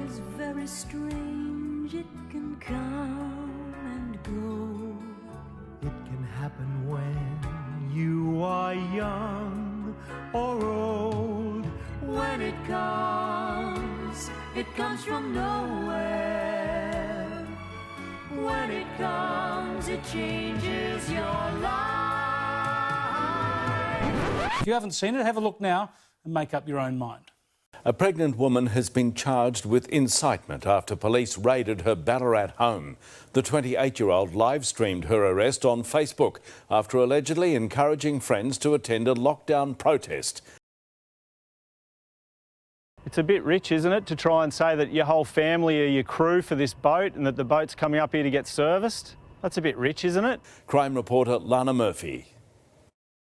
is very strange. It can come and go. It can happen when you are young or old. When it comes from nowhere. When it comes, it changes your life. If you haven't seen it, have a look now and make up your own mind. A pregnant woman has been charged with incitement after police raided her Ballarat home. The 28-year-old live-streamed her arrest on Facebook after allegedly encouraging friends to attend a lockdown protest. It's a bit rich, isn't it, to try and say that your whole family are your crew for this boat and that the boat's coming up here to get serviced? That's a bit rich, isn't it? Crime reporter Lana Murphy.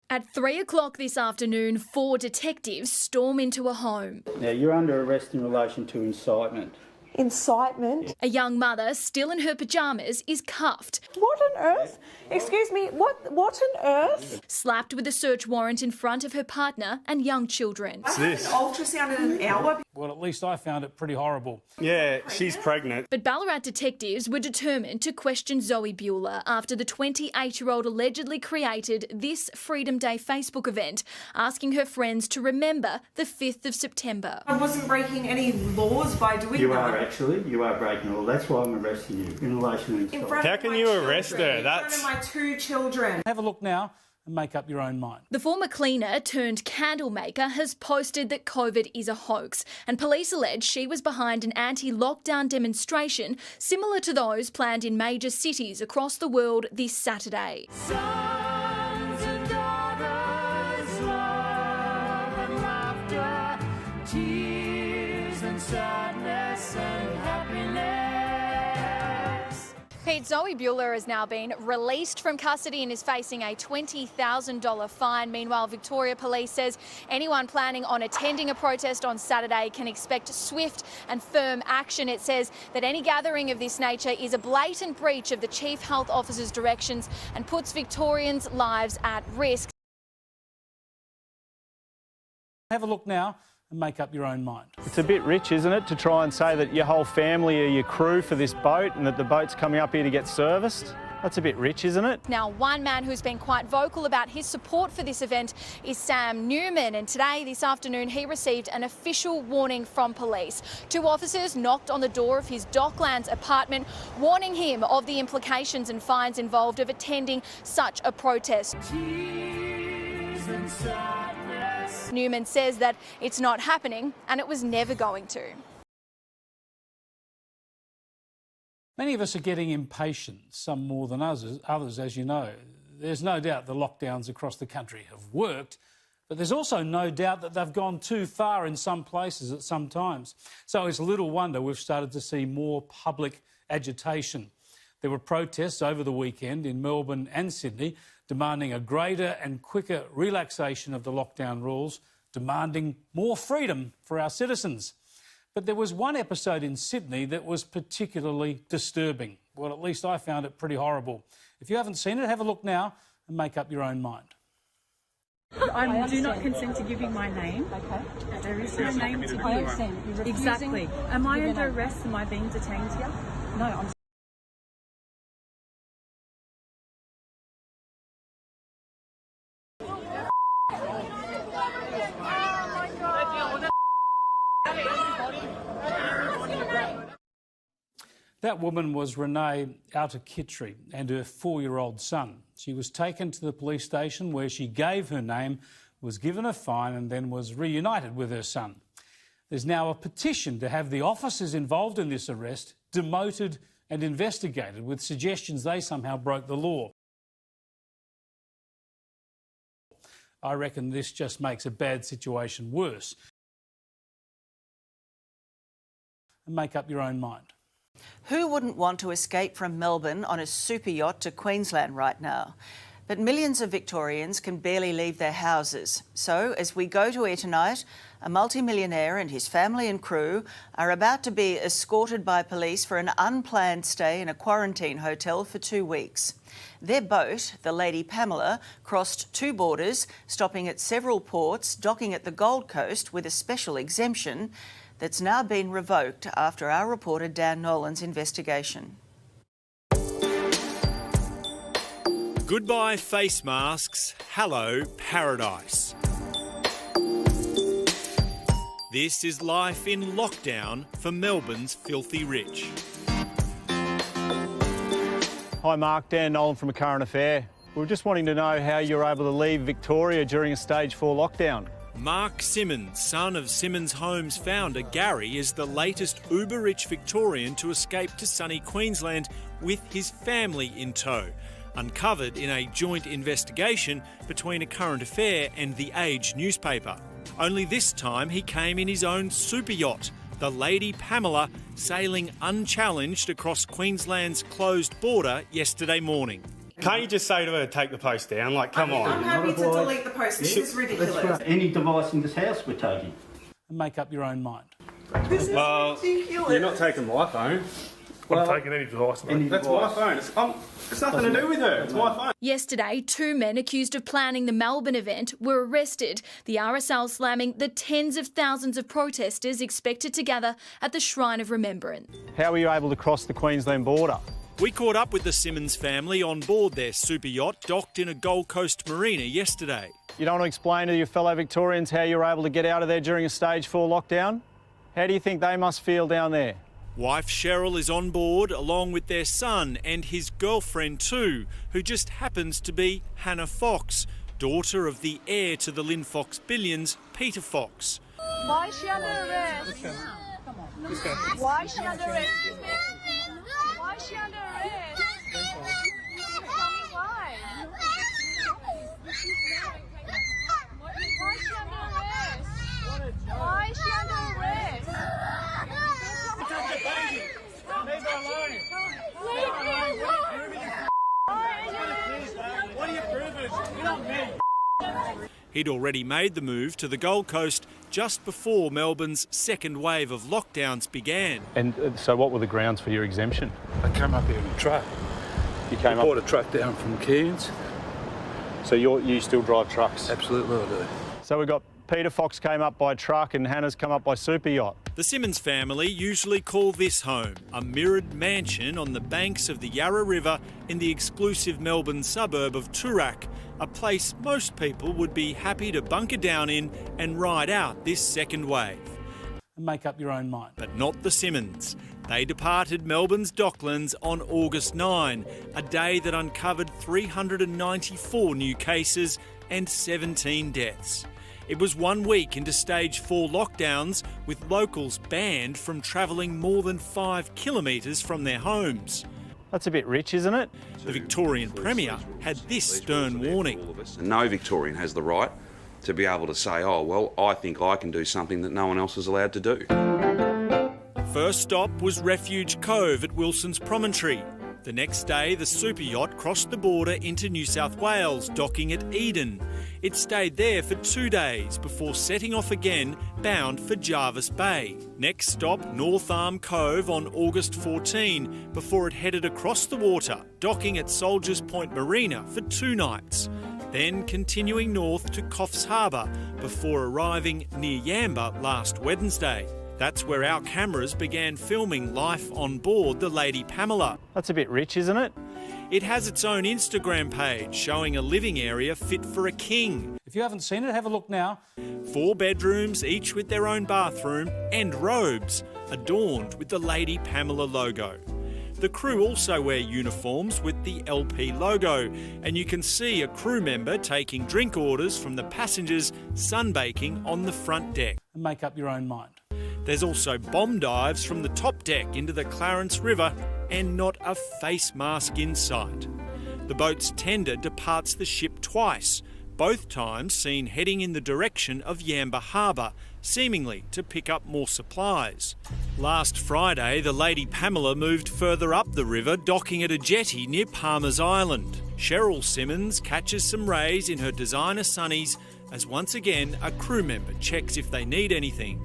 At 3 o'clock this afternoon, 4 detectives storm into a home. Now, you're under arrest in relation to incitement. Incitement? A young mother, still in her pyjamas, is cuffed. What on earth? Excuse me, what on earth? Slapped with a search warrant in front of her partner and young children. I had an ultrasound in an hour. Well, at least I found it pretty horrible. Yeah, she's pregnant. But Ballarat detectives were determined to question Zoe Bueller after the 28-year-old allegedly created this Freedom Day Facebook event, asking her friends to remember the 5th of September. I wasn't breaking any laws by doing You that. are actually. You are breaking the law. That's why I'm arresting you in relation to In incitement. front How of can my you children, arrest her? That's... In front of my 2 children. Have a look now and make up your own mind. The former cleaner turned candle maker has posted that COVID is a hoax, and police allege she was behind an anti-lockdown demonstration similar to those planned in major cities across the world this Saturday. Sons and daughters, love and laughter, tears and sadness and happiness. Pete, Zoe Bueller has now been released from custody and is facing a $20,000 fine. Meanwhile, Victoria Police says anyone planning on attending a protest on Saturday can expect swift and firm action. It says that any gathering of this nature is a blatant breach of the Chief Health Officer's directions and puts Victorians' lives at risk. Have a look now and make up your own mind. It's a bit rich, isn't it, to try and say that your whole family are your crew for this boat and that the boat's coming up here to get serviced? That's a bit rich, isn't it? Now, one man who's been quite vocal about his support for this event is Sam Newman, and today, this afternoon, he received an official warning from police. 2 officers knocked on the door of his Docklands apartment, warning him of the implications and fines involved of attending such a protest. Tears and sadness. Newman says that it's not happening and it was never going to. Many of us are getting impatient, some more than others, as you know. There's no doubt the lockdowns across the country have worked, but there's also no doubt that they've gone too far in some places at some times. So it's little wonder we've started to see more public agitation. There were protests over the weekend in Melbourne and Sydney demanding a greater and quicker relaxation of the lockdown rules, demanding more freedom for our citizens. But there was one episode in Sydney that was particularly disturbing. Well, at least I found it pretty horrible. If you haven't seen it, have a look now and make up your own mind. I do not consent to giving my name. Okay. There is no name to give. Exactly. Am I under arrest? Am I being detained here? No, I'm... That woman was Renee Outakitri and her 4-year-old son. She was taken to the police station where she gave her name, was given a fine and then was reunited with her son. There's now a petition to have the officers involved in this arrest demoted and investigated, with suggestions they somehow broke the law. I reckon this just makes a bad situation worse. And make up your own mind. Who wouldn't want to escape from Melbourne on a super yacht to Queensland right now? But millions of Victorians can barely leave their houses. So, as we go to air tonight, a multimillionaire and his family and crew are about to be escorted by police for an unplanned stay in a quarantine hotel for 2 weeks. Their boat, the Lady Pamela, crossed 2 borders, stopping at several ports, docking at the Gold Coast with a special exemption. that's now been revoked after our reporter Dan Nolan's investigation. Goodbye face masks, hello paradise. This is life in lockdown for Melbourne's filthy rich. Hi Mark, Dan Nolan from A Current Affair. We were just wanting to know how you were able to leave Victoria during a stage 4 lockdown. Mark Simmons, son of Simmons Homes founder Gary, is the latest uber-rich Victorian to escape to sunny Queensland with his family in tow, uncovered in a joint investigation between A Current Affair and The Age newspaper. Only this time he came in his own super yacht, the Lady Pamela, sailing unchallenged across Queensland's closed border yesterday morning. Can't you just say to her, take the post down? Like, come on. I'm happy to delete the post. This is ridiculous. That's right. Any device in this house we're taking. And make up your own mind. This is ridiculous. You're not taking my phone. I'm taking any device, mate. That's my phone. It's nothing to do with her. It's my phone. Yesterday, 2 men accused of planning the Melbourne event were arrested, the RSL slamming the tens of thousands of protesters expected to gather at the Shrine of Remembrance. How were you able to cross the Queensland border? We caught up with the Simmons family on board their super yacht docked in a Gold Coast marina yesterday. You don't want to explain to your fellow Victorians how you were able to get out of there during a stage 4 lockdown? How do you think they must feel down there? Wife Cheryl is on board along with their son and his girlfriend too, who just happens to be Hannah Fox, daughter of the heir to the Lynn Fox billions, Peter Fox. Why is she under arrest? Why is she under arrest? Why is she under arrest? Tell me why. Why is she under arrest? Why is she under arrest? Leave her alone. What are you proving? You're not me. He'd already made the move to the Gold Coast just before Melbourne's second wave of lockdowns began. And so what were the grounds for your exemption? I came up here in a truck. You came bought a truck down from Cairns. So you still drive trucks? Absolutely I do. So we've got Peter Fox came up by truck and Hannah's come up by super yacht. The Simmons family usually call this home a mirrored mansion on the banks of the Yarra River in the exclusive Melbourne suburb of Toorak, a place most people would be happy to bunker down in and ride out this second wave. And make up your own mind. But not the Simmons. They departed Melbourne's docklands on August 9, a day that uncovered 394 new cases and 17 deaths. It was 1 week into stage 4 lockdowns, with locals banned from travelling more than 5 kilometres from their homes. That's a bit rich, isn't it? The Victorian Premier had this stern warning. No Victorian has the right to be able to say, oh, well, I think I can do something that no one else is allowed to do. First stop was Refuge Cove at Wilson's Promontory. The next day, the super yacht crossed the border into New South Wales, docking at Eden. It stayed there for 2 days before setting off again, bound for Jarvis Bay. Next stop, North Arm Cove on August 14, before it headed across the water, docking at Soldiers Point Marina for 2 nights. Then continuing north to Coffs Harbour, before arriving near Yamba last Wednesday. That's where our cameras began filming life on board the Lady Pamela. That's a bit rich, isn't it? It has its own Instagram page showing a living area fit for a king. If you haven't seen it, have a look now. 4 bedrooms, each with their own bathroom and robes, adorned with the Lady Pamela logo. The crew also wear uniforms with the LP logo, and you can see a crew member taking drink orders from the passengers sunbaking on the front deck. And make up your own mind. There's also bomb dives from the top deck into the Clarence River and not a face mask in sight. The boat's tender departs the ship twice, both times seen heading in the direction of Yamba Harbour, seemingly to pick up more supplies. Last Friday, the Lady Pamela moved further up the river, docking at a jetty near Palmer's Island. Cheryl Simmons catches some rays in her designer sunnies as once again a crew member checks if they need anything.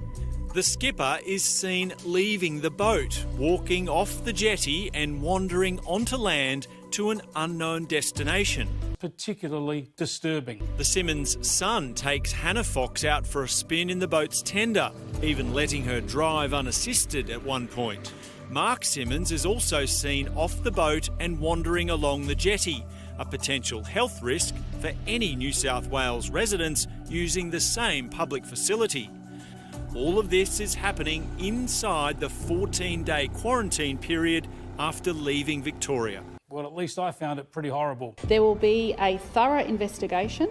The skipper is seen leaving the boat, walking off the jetty and wandering onto land to an unknown destination. particularly disturbing. The Simmons' son takes Hannah Fox out for a spin in the boat's tender, even letting her drive unassisted at one point. Mark Simmons is also seen off the boat and wandering along the jetty, a potential health risk for any New South Wales residents using the same public facility. All of this is happening inside the 14-day quarantine period after leaving Victoria. Well, at least I found it pretty horrible. There will be a thorough investigation.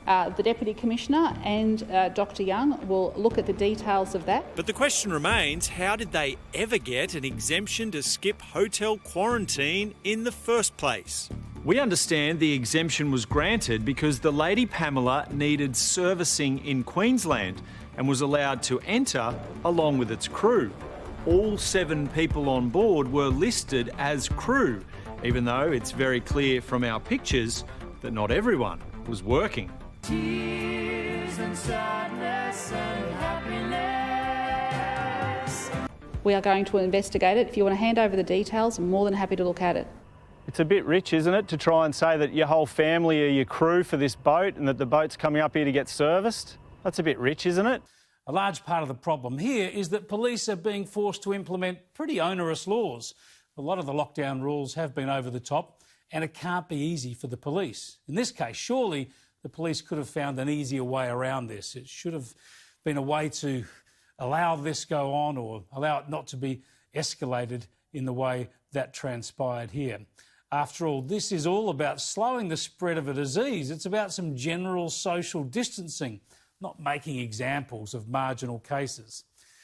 The Deputy Commissioner and Dr Young will look at the details of that. But the question remains, how did they ever get an exemption to skip hotel quarantine in the first place? We understand the exemption was granted because the Lady Pamela needed servicing in Queensland and was allowed to enter along with its crew. All 7 people on board were listed as crew, even though it's very clear from our pictures that not everyone was working. Tears and sadness and happiness. We are going to investigate it. If you want to hand over the details, I'm more than happy to look at it. It's a bit rich, isn't it, to try and say that your whole family are your crew for this boat and that the boat's coming up here to get serviced? That's a bit rich, isn't it? A large part of the problem here is that police are being forced to implement pretty onerous laws. A lot of the lockdown rules have been over the top, and it can't be easy for the police. In this case, surely the police could have found an easier way around this. It should have been a way to allow this go on or allow it not to be escalated in the way that transpired here. After all, this is all about slowing the spread of a disease. It's about some general social distancing, not making examples of marginal cases.